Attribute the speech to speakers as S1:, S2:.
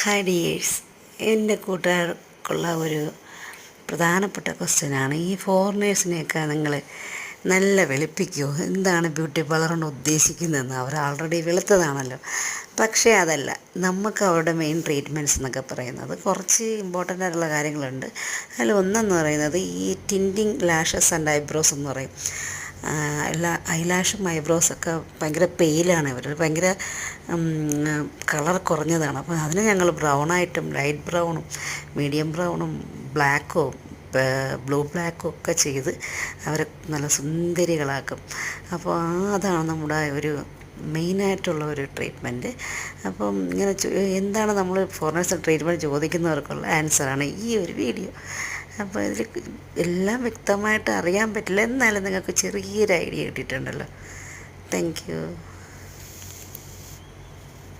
S1: Hi dears, എൻ്റെ കൂട്ടുകാർക്കുള്ള ഒരു പ്രധാനപ്പെട്ട ക്വസ്റ്റ്യനാണ്. ഈ ഫോറിനേഴ്സിനെയൊക്കെ നിങ്ങൾ നല്ല വെളുപ്പിക്കുമോ? എന്താണ് ബ്യൂട്ടി പാർലർ കൊണ്ട് ഉദ്ദേശിക്കുന്നതെന്ന്? അവർ ആൾറെഡി വെളുത്തതാണല്ലോ. പക്ഷേ അതല്ല, നമുക്ക് അവരുടെ മെയിൻ ട്രീറ്റ്മെൻറ്റ്സ് എന്നൊക്കെ പറയുന്നത് കുറച്ച് ഇമ്പോർട്ടൻ്റ് ആയിട്ടുള്ള കാര്യങ്ങളുണ്ട്. അതിൽ ഒന്നെന്ന് പറയുന്നത് ഈ ടിൻറ്റിങ് ലാഷസ് ആൻഡ് ഐബ്രോസ് എന്ന് പറയും. എല്ലാ ഐലാഷും ഐബ്രോസൊക്കെ ഭയങ്കര പെയിലാണ്, ഇവർ ഭയങ്കര കളർ കുറഞ്ഞതാണ്. അപ്പോൾ അതിന് ഞങ്ങൾ ബ്രൗണായിട്ടും ലൈറ്റ് ബ്രൗണും മീഡിയം ബ്രൗണും ബ്ലാക്കും ബ്ലൂ ബ്ലാക്കും ഒക്കെ ചെയ്ത് അവരെ നല്ല സുന്ദരികളാക്കും. അപ്പോൾ അതാണ് നമ്മുടെ ഒരു മെയിനായിട്ടുള്ള ഒരു ട്രീറ്റ്മെൻറ്റ്. അപ്പം ഇങ്ങനെ എന്താണ് നമ്മൾ ഫോറിനേഴ്സ് ട്രീറ്റ്മെൻറ്റ് ചോദിക്കുന്നവർക്കുള്ള ആൻസറാണ് ഈ ഒരു വീഡിയോ. അപ്പോൾ ഇതിൽ എല്ലാം വ്യക്തമായിട്ട് അറിയാൻ പറ്റില്ല, എന്നാലും നിങ്ങൾക്ക് ചെറിയൊരു ഐഡിയ കിട്ടിയിട്ടുണ്ടല്ലോ. Thank you.